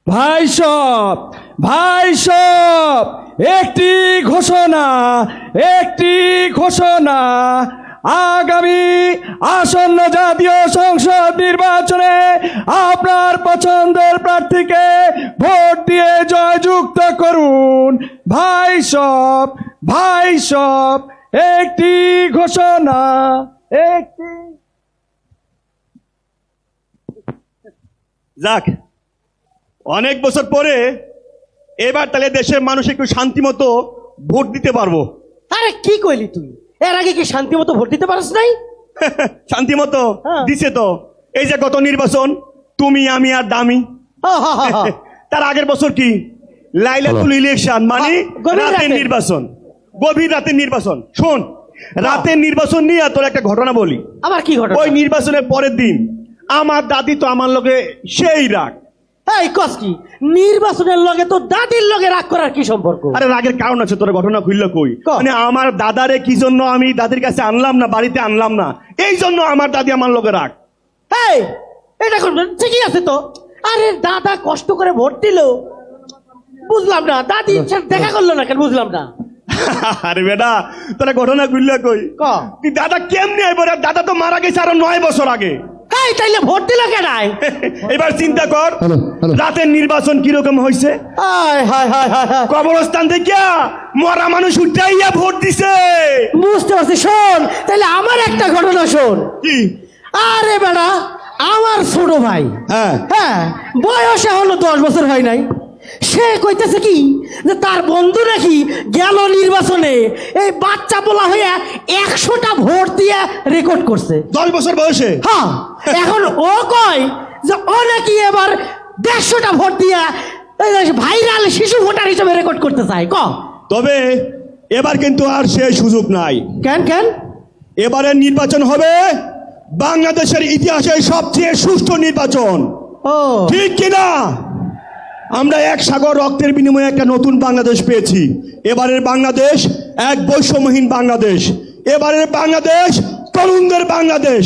ভাই সব একটি ঘোষণা আগামী আসন্ন জাতীয় সংসদ নির্বাচনে আপনার পছন্দের প্রার্থীকে ভোট দিয়ে জয়যুক্ত করুন। ভাই সব একটি ঘোষণা যাক, অনেক বছর পরে এবার তাহলে দেশের মানুষ একটু শান্তি মতো ভোট দিতে পারবো। আরে কি কইলি তুই? এর আগে কি শান্তি মতো ভোট দিতে পারছ নাই? শান্তি মতো হ্যাঁ। দিছে তো। এই যে গত নির্বাচন, তুমি আমি আর দামি। তার আগের বছর কি লাইলাতুল ইলেকশন, মানে গভীর রাতের রাতে। নির্বাচন, গভীর রাতের নির্বাচন। শোন, রাতের নির্বাচন নিয়ে তোর একটা ঘটনা বলি। আবার কি ঘটনা? ওই নির্বাচনের পরের দিন আমার দাদি তো আমার লগে সেই রাগ। এই কস কি নির্বাচনের লগে তো দাদির লগে রাগ করার কি সম্পর্ক? আরে রাগের কারণ আছে, তোর ঘটনা খুললো কই। ক। মানে আমার দাদারে কি জন্য আমি দাদির কাছে আনলাম না, বাড়িতে আনলাম না, এই জন্য আমার দাদি আমার লগে রাগ। এই এটা কোন ঠিকই আছে তো। আরে দাদা কষ্ট করে ভোট দিল, বুঝলাম না দাদির সাথে দেখা করলো না কেন, বুঝলাম না। আরে বেটা, তোর ঘটনা খুললো কই। ক। তুই দাদা কেমনে এবার? দাদা তো মারা গেছে আরো 9 বছর আগে। এই তাইলে ভোট দিল কেন? এবার চিন্তা কর রাতের নির্বাচন কিরকম হয়েছে। হায় হায় হায় হায় হায়। কবরস্থান থেকে মরা মানুষ উঠাইয়া ভোট দিছে। বুঝতে পারছি। শোন তাইলে আমার একটা ঘটনা শোন। কি? আরে বেড়া, আমার ছোট ভাই, হ্যাঁ হ্যাঁ, বয়সে হলো 10 বছর হয় নাই, সে কইতেছে কি যে তার বন্ধু নাকি গেল নির্বাচনে এই বাচ্চা বলা হইয়া 100টা ভোট দিয়ে রেকর্ড করছে। 10 বছর বয়সে? হ্যাঁ, এখন ও কয় যে ও নাকি এবার 150টা ভোট দিয়া ভাইরাল শিশু ভোটার হিসেবে রেকর্ড করতে চায়। তবে এবার কিন্তু আর সেই সুযোগ নাই। কেন কেন? এবারে নির্বাচন হবে বাংলাদেশের ইতিহাসে সবচেয়ে সুষ্ঠু নির্বাচন। ও ঠিক কিনা? আমরা এক সাগর রক্তের বিনিময়ে একটা নতুন বাংলাদেশ পেয়েছি। এবারের বাংলাদেশ এক বৈষম্যহীন বাংলাদেশ। এবারের বাংলাদেশ তরুণদের বাংলাদেশ।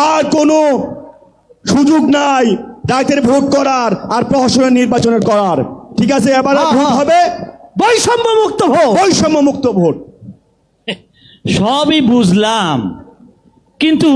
আর কোনো সুযোগ নাই রাতের ভোট করার আর প্রহসনের নির্বাচনের করার। ঠিক আছে, এবারে ভোট হবে বৈষম্য মুক্ত ভোট। বৈষম্য মুক্ত ভোট। সবই বুঝলাম, কিন্তু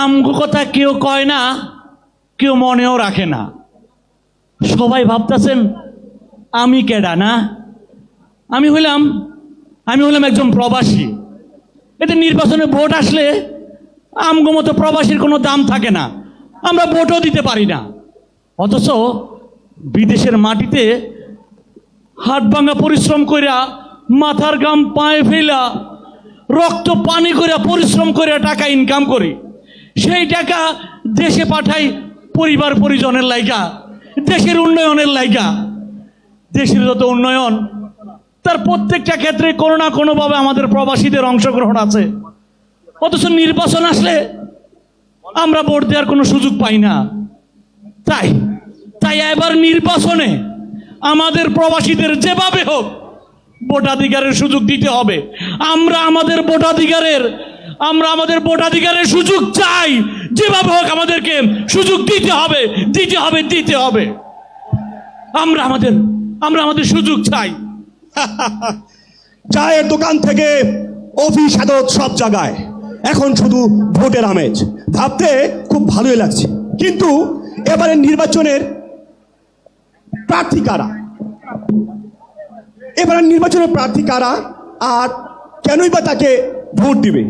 আমগো কথা কেউ কয় না, কেউ মনেও রাখে না। সবাই ভাবতেছেন আমি কেডা না? আমি হইলাম একজন প্রবাসী। এতে নির্বাচনে ভোট আসলে আমগো মতো প্রবাসীর কোনো দাম থাকে না, আমরা ভোটও দিতে পারি না। অথচ বিদেশের মাটিতে হাত ভাঙা পরিশ্রম কইরা, মাথার ঘাম পায়ে ফেলা, রক্ত পানি করে পরিশ্রম করে টাকা ইনকাম করি, সেই টাকা দেশে পাঠাই পরিবার পরিজনের লাইগা, দেশের উন্নয়নের লাইগা। দেশের যত উন্নয়ন তার প্রত্যেকটা ক্ষেত্রে কোনো না কোনোভাবে আমাদের প্রবাসীদের অংশগ্রহণ আছে। অথচ নির্বাচন আসলে আমরা ভোট দেওয়ার কোনো সুযোগ পাই না। তাই এবার নির্বাচনে আমাদের প্রবাসীদের যেভাবে হোক ভোটাধিকারের সুযোগ দিতে হবে। আমরা আমাদের ভোটাধিকারের সুযোগ চাই। যেভাবে হোক আমাদেরকে সুযোগ দিতে হবে। আমরা আমাদের সুযোগ চাই। চায়ের দোকান থেকে অফিস আদালত সব জায়গায় এখন শুধু ভোটের আমেজ। ভাবতে খুব ভালোই লাগছে, কিন্তু এবারে নির্বাচনের প্রার্থী কারা আর কেনই বা তাকে ভোট দিবে?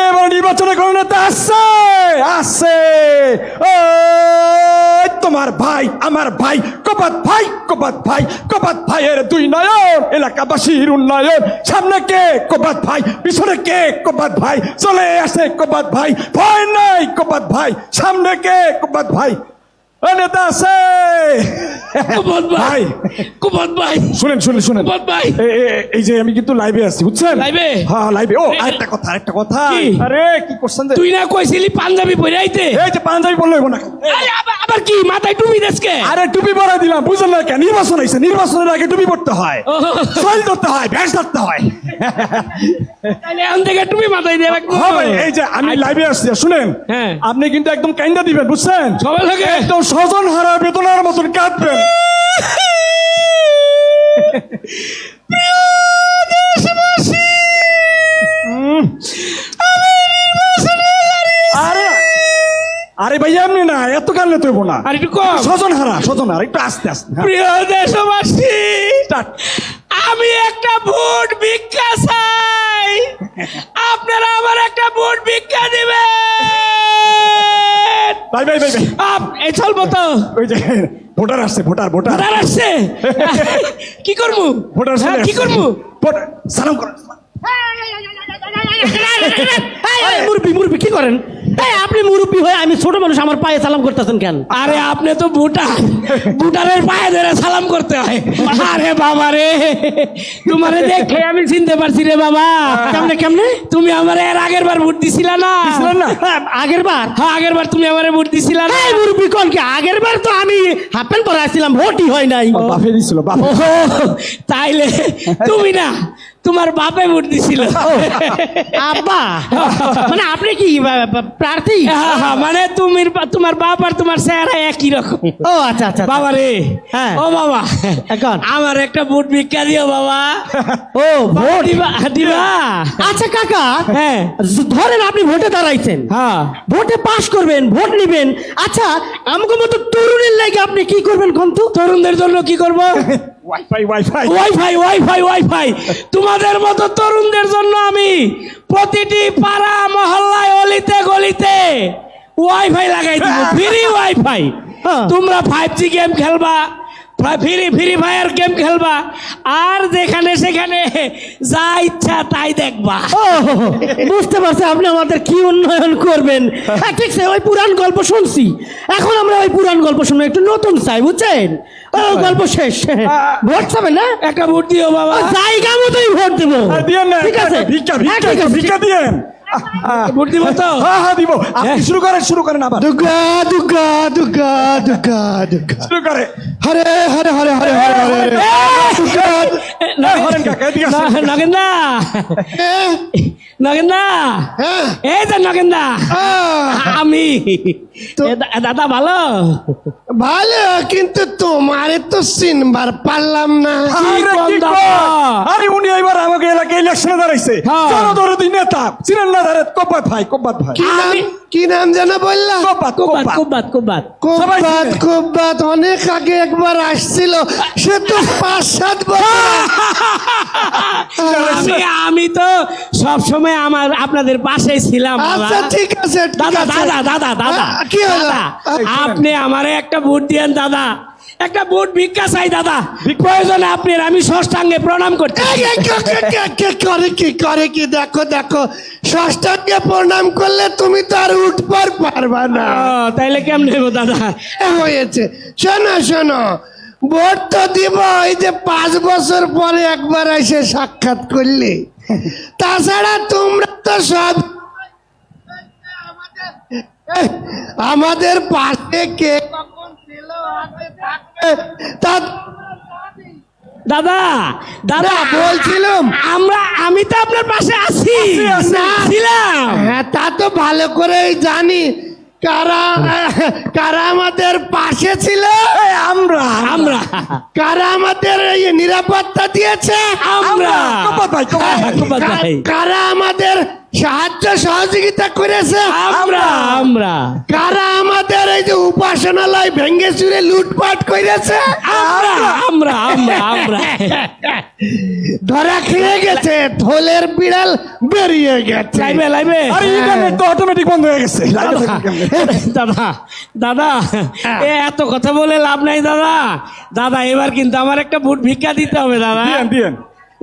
এবার নির্বাচনে কোন নেতা আসছে? তোমার ভাই, আমার ভাই, কপাত ভাইয়ের 2 নয়ন, এলাকাবাসীর উন্নয়ন। সামনে কে? কপাত ভাই। পিছনে কে? কপাত ভাই। চলে আসে কপাত ভাই, ভয় নাই কপাত ভাই। সামনে কে? কপাত ভাই। নেতা আছে ভাই শুনেন এই যে আমি কিন্তু লাইভে আছি, বুঝছেন? হ্যাঁ লাইভে। ও আরেকটা কথা আরে কি করছেন? তুই না কইছিলি পাঞ্জাবি পরে আইতে? এই যে পাঞ্জাবি বললে না। আবার কি মাথায় টুপি দেশকে? আরে টুপি পরে দিলাম, বুঝলেন না কেন? নির্বাচনের আগে টুপি পড়তে হয়, শৈল ধরতে হয়, ভ্যাস ধরতে হয়। তাহলে এখন থেকে তুমি মাথায় দিয়ে রাখবো। হবে এই যে আমি লাইভে আসছি শুনেন, হ্যাঁ। আপনি কিন্তু একদম কাইন্দা দিবেন বুঝছেন, সবাই লাগে। একদম স্বজন হারা বেদনার মতন কাঁদবেন। আরে আরে ভাইয়া এমনি না, এত কান্না তৈব না, আর একটু কম। স্বজন হারা একটু আস্তে আস্তে, হ্যাঁ। প্রিয় দেশবাসী, Start. আমি একটা ভোট ভিক্ষা চাই, আপনারা আমার একটা ভোট ভিক্ষা দিবেন। ভাই ভাই ভাই ভাই, এই চলবো তো, ওই যে ভোটার আসছে, ভোটার ভোটার আসছে, কি করবো? ভোটার হ্যাঁ, কি করবো? সালাম করো। মুরব্বী মুরব্বী কি করেন? এই আপনি মুরব্বী হয়ে আমি ছোট মানুষ, আমার পায়ে সালাম করতেছেন কেন? আরে আপনি তো ভুটারের পায়ে ধরে সালাম করতে হয়। আরে বাবা রে, তোমারে দেখে আমি চিনতে পারছি রে বাবা। কেমনে কেমনে? তুমি আমার এর আগের বার ভোট দিছিলা না? আগের বার? হ্যাঁ, আগের বার তুমি আমারে ভোট দিছিলা না? এই মুরব্বী কোন কি? আগের বার তো আমি হাফ প্যান্ট পরে আসছিলাম, ভোটই হয় নাই। বাফে দিছিল বাফে। ও, তাইলে তুমি না, তোমার বাপে ভোট দিছিল। আব্বা মানে আপনি কি প্রার্থী? হ্যাঁ, হ্যাঁ, মানে তোমার বাপ আর তোমার চেহারা একই রকম। ও আচ্ছা আচ্ছা। বাবা রে, হ্যাঁ। ও বাবা, এখন? আমার একটা ভোট ভিক্ষা দিও বাবা। ও ভোট দিবা? আচ্ছা কাকা, হ্যাঁ, ধরেন আপনি ভোটে দাঁড়াইছেন, হ্যাঁ, ভোটে পাস করবেন, ভোট নিবেন। আচ্ছা আমাকে মতো তরুণের লাগে আপনি কি করবেন কোন তো? তরুণদের জন্য কি করব? Wifi wifi wifi wifi wifi. তোমাদের মতো তরুণদের জন্য আমি প্রতিটি পাড়া মহল্লায় অলিতে গলিতে ওয়াইফাই লাগাই দিব, ফ্রি ওয়াইফাই। হ্যাঁ। তোমরা 5G গেম খেলবা, ফ্রি ফায়ার গেম খেলবা, আর যেখানে সেখানে যা ইচ্ছা তাই দেখবা। ও বুঝতে পারছি আপনি আমাদের কি উন্নয়ন করবেন। হ্যাঁ, ঠিক আছে, ওই পুরান গল্প শুনছি, এখন আমরা ওই পুরান গল্প শুনে একটু নতুন চাই, বুঝছেন? ও গল্প শেষ, ভোট চাবেন না? একটা ভোট দিও বাবা। জায়গা মতোই ভোট দেবো। দিয়েন না, ঠিক আছে, ভিক্ষা হ্যাঁ, ভিক্ষা ঠিক আছে। ভিক্ষা দিয়েন। ভোট দিব তো? হ্যাঁ হ্যাঁ দিব, আপনি শুরু করেন আবার, দুর্গা দুর্গা দুর্গা দুর্গা দুর্গা শুরু করে। হরে হরে হরে হরে হরে হরে হরে হরেন কাকা, এদিকে আসেন। নগেন্দা, নগেন্দা, হ্যাঁ এই যে নগেন্দা, আমি। দাদা ভালো? ভালো, কিন্তু তোমারে তো চিনবার পারলাম না। আরে কি দাদা? কয়? আরে উনি এবার আমাকে এলাকায় ইলেকশনে দাঁড়াইছে, হ্যাঁ। জনদরদি নেতা, চিনেন না? দাঁড়াত কব্বাত ভাই কি নাম যেন বললা? কব্বাত কুবাত কব্বাত কুবাত কুবাত। সবাই কোব্বাত চিনে। কোব্বাত অনেক আগে একবার আসছিল, সে তো 5-7 বছর। আমি তো সব সময় আপনাদের পাশে ছিলাম বাবা। আচ্ছা ঠিক আছে ঠিক দাদা আছে। দাদা দাদা দাদা কি হলো? দাদা, আপনি আমারে একটা ভোট দিয়েন দাদা, একটা ভোট ভিক্ষা চাই দাদা, প্রয়োজনে আপনি আমি ষষ্ঠাঙ্গে প্রণাম করতে। করে কি দেখো দেখো, ষষ্ঠাঙ্গে প্রণাম করলে তুমি তো আর উঠবার পারবা না। তাইলে কেমনে হবো দাদা? হয়েছে, শোনো শোনো, ভোট তো দিব, এই যে 5 বছর পরে একবার এসে সাক্ষাৎ করলে, তাছাড়া তোমরা তো সব আমাদের পাশে কে কখন ছিল আগে থাকবে তা দাদা দাদা না, বলছিলাম। আমি তো আপনার পাশে আছি, না। ছিলাম। হ্যাঁ তা তো ভালো করেই জানি, কারা কারা আমাদের পাশে ছিল, আমরা আমরা কারা আমাদের এই নিরাপত্তা দিয়েছে, আমরা কব্বাত ভাই কুবাত ভাই। কারা আমাদের সাহায্য সহযোগিতা করেছে, আমরা কারা আমাদের এই যে উপাসনালয় ভেঙ্গে চুরে লুটপাট করেছে, আমরা আমরা আমরা আমরা ধরা খেয়ে গেছে, থলের বিড়াল বেরিয়ে গেছে। লাইবে লাইবে। আরে ইন্টারনেট তো অটোমেটিক বন্ধ হয়ে গেছে, লাইভে থাকবেন কেমনে? দাদা দাদা এত কথা বলে লাভ নাই দাদা। দাদা এবার কিন্তু আমার একটা ভোট ভিক্ষা দিতে হবে দাদা। দিয়েন দিয়েন।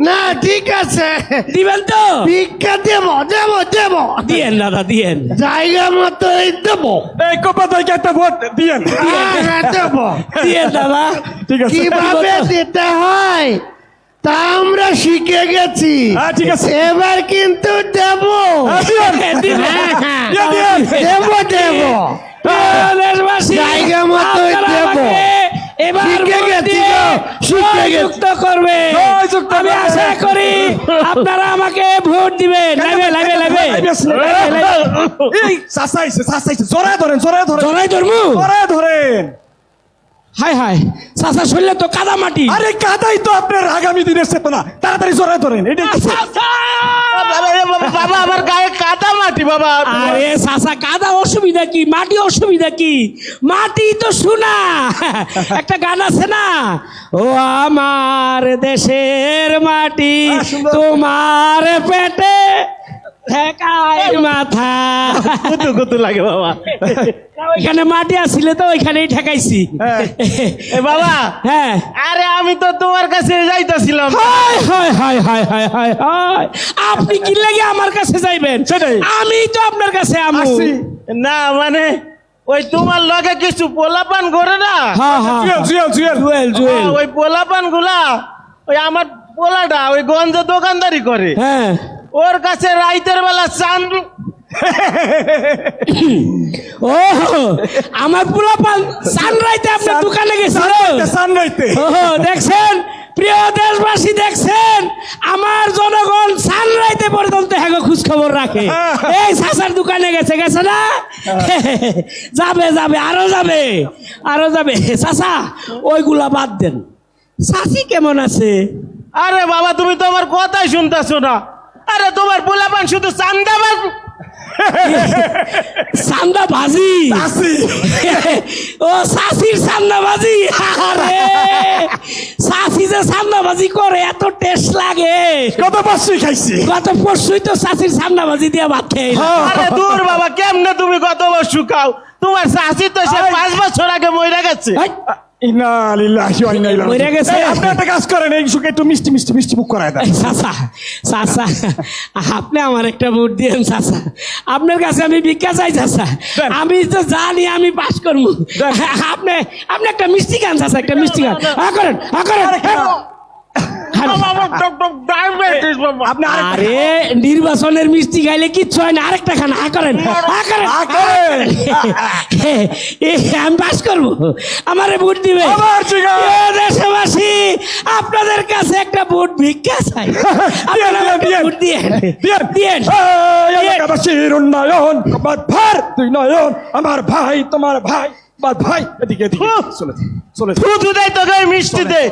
না ঠিক আছে, দিবেন তো? ভিক্ষা দেবো দেবো দেবো, দিয়েন দাদা দিয়েন। জায়গা মতো দেবো, এই কব্বাত ভাইকে একটা ভোট দিয়েন। হ্যাঁ, দেবো। দিয়েন দাদা। ঠিক আছে, কিভাবে দিতে হয় তা আমরা শিখে গেছি, হ্যাঁ ঠিক আছে। এবার কিন্তু দেবো, হ্যাঁ, দিয়েন। দিবেন। দিয়েন, দিয়েন। দেবো দেবো, দেশবাসী, জায়গা মতোই আপনারা দেবো। আমাকে এবার শিখে গেছি গো, শিখে গেছি। করবে জয়যুক্ত আমি করবে। আশা করি আপনারা আমাকে ভোট দিবেন লাইবে লাইবে লাইবে এই চাচাইছে চাচাইছে জড়ায় ধরেন জড়ায় ধরেন জড়াই ধরমু জড়ায় ধরেন। হাই হাই চাচা শরীরে তো কাদা মাটি আরে কাদাই তো আপনার আগামী দিনের চেতনা, তাড়াতাড়ি জড়ায় ধরেন। এটাই তো বাবা আমার গায়ে কাদা মাটি বাবা। আরে চাচা কাদা অসুবিধা কি, মাটি অসুবিধা কি, মাটি তো শোনা একটা গান আছে না, ও আমার দেশের মাটি সুন্দর। তোমার পেটে ঠেকায় মাথা। কুতু কুতু লাগে বাবা। ওইখানে মাটি আসলে তো ওইখানেই ঠেকাইছি। এ বাবা হ্যাঁ আরে আমি তো তোমার কাছে যাইতাছিলাম। হায় হায় হায় হায় হায় হায় হায়, আপনি কি লাগে আমার কাছে যাইবেন? সেটাই। আমি তো আপনার কাছে আমু। আসছি। না মানে ওই তোমার লগে কিছু পোলাপান করে না, হ্যাঁ হ্যাঁ জুয়েল জুয়েল জুয়েল জুয়েল জুয়েল ওই পোলাপান গুলা ওই আমার পোলাটা ওই গঞ্জ দোকানদারি করে, হ্যাঁ ওর কাছে রাইতের বেলা চান ও আমার পুরো সানরাইতে আপনার দোকানে গেছিল। সানরাইতে ও দেখছেন প্রিয় দেশবাসী, দেখছেন আমার জনগণ সানরাইতে পর্যন্ত হ্যাঁ খোঁজ খবর রাখে। এই চাচার দোকানে গেছে গেছে না, যাবে যাবে আরো যাবে আরো যাবে। চাচা ওইগুলা বাদ দেন, চাচি কেমন আছে? আরে বাবা তুমি তো আমার কথাই শুনতেছো না। আরে তোমার পোলাপান শুধু চান্দাবাজ। চান্দা ভাজি আসি ও শাশির সান্দাবাজি। আরে শাশি যে সান্দাবাজি করে এত টেস্ট লাগে। কত বছরই খাইছি। গত পরশুই তো শাশির সান্দাবাজি দিয়ে ভাত খেয়ে আরে দূর বাবা কেমনে তুমি কত বছর খাও, তোমার শাশি তো সে 5 বছর আগে মরে গেছে। ইন্না লিল্লাহি ওয়া ইন্না ইলাইহি মরে গেছে। এই, আপনি একটা কাজ করেন, এই সুখে একটু মিষ্টি মিষ্টি মিষ্টি মুখ করায় দেন। চাচা চাচা আপনি আমার একটা ভোট দিয়েন চাচা, আপনার কাছে আমি ভিক্ষা চাই চাচা, দেন। আমি তো জানি আমি পাস করবো। আপনি আপনি একটা মিষ্টি খান চাচা, একটা মিষ্টি খান। করেন করেন খান। বাবা, আমার ডায়াবেটিস বাবা। আপনি আরেকটা আরে নির্বাচনের মিষ্টি খাইলে কিচ্ছু হয় না, আরেকটা খান। করেন করেন। আমি পাস করবো, আমারে ভোট দিবে। আমার জিগা। এ দেশবাসী আপনাদের কাছে একটা ভোট ভিক্ষা চাই, আপনারা আমাকে ভোট দিয়েন দিয়েন। এই এলাকাবাসীর উন্নয়ন কবাত ভার দুই নয়ন, আমার ভাই তোমার ভাই বাদ ভাই এদিকে এদিকে চলে চলে শুধু দেয় তোকে ওই মিষ্টিতে।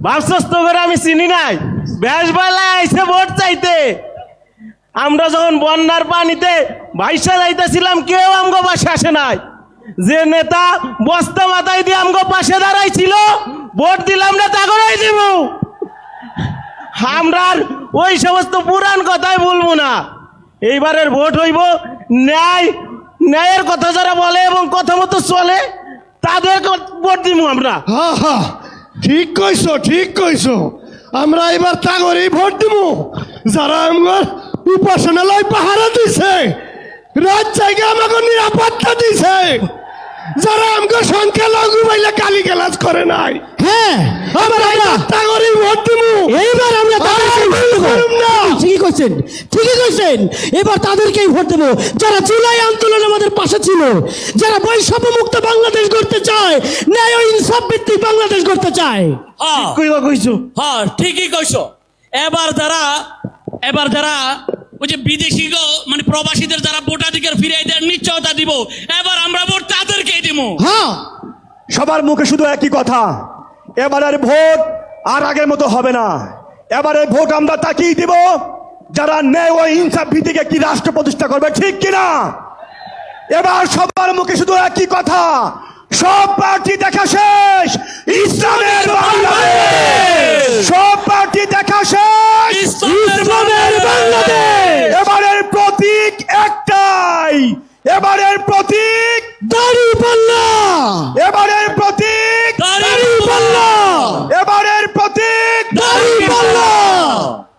ভাবছস তো করে আমি চিনি নাই, বেশবেলা আইসে ভোট চাইতে। আমরা যখন বন্যার পানিতে ভাইসা যাইতেছিলাম কেউ আমগো পাশে আসে নাই। যে নেতা বস্তা মাথায় দিয়ে আমগো পাশে দাঁড়াইছিল ভোট দিলাম না তা করেই দিব। আমরা আর ওই সমস্ত পুরান কথাই বলবো না। এইবারের ভোট হইব ন্যায়, ন্যায়ের কথা যারা বলে এবং কথা মতো চলে তাদের ভোট দিব আমরা। হা হা ঠিক কইছো ঠিক কইছো, আমরা এবার তাগরেই ভোট দিব। যারা আমার উপাসনালয় পাহারা দিছে, রাত জায়গা আমাকে নিরাপত্তা দিছে, যারা আমাকে সংখ্যালঘু বাইলে গালি গালাজ করে নাই, হ্যাঁ আমরা তাগরেই ভোট দিব। এইবার আমরা তাদেরকেই ভোট দেবো। করুম না। ঠিকই কইছেন ঠিকই কইছেন, এবার তাদেরকেই ভোট দেবো যারা জুলাই আন্দোলনে আমাদের পাশে ছিল, যারা বৈষম্য মুক্ত বাংলাদেশ গড়তে চায়, ন্যায় ও ইনসাফ ভিত্তিক বাংলাদেশ গড়তে চায়। কইছো হ্যাঁ ঠিকই কইছো। এবার যারা ওই যে বিদেশি মানে প্রবাসীদের যারা ভোটাধিকার ফিরিয়ে দেওয়ার নিশ্চয়তা দিব, এবার আমরা ভোট তাদেরকেই দিব। হ্যাঁ সবার মুখে শুধু একই কথা, এবারের ভোট আর আগের মতো হবে না। এবারে ভোট আমরা তাকিয়ে দিব যারা ন্যায় ও ইনসাফ ভিত্তিক একটি রাষ্ট্র প্রতিষ্ঠা করবে, ঠিক কিনা? এবার সবার মুখে শুধু একই কথা, সব প্রার্থী দেখা শেষ।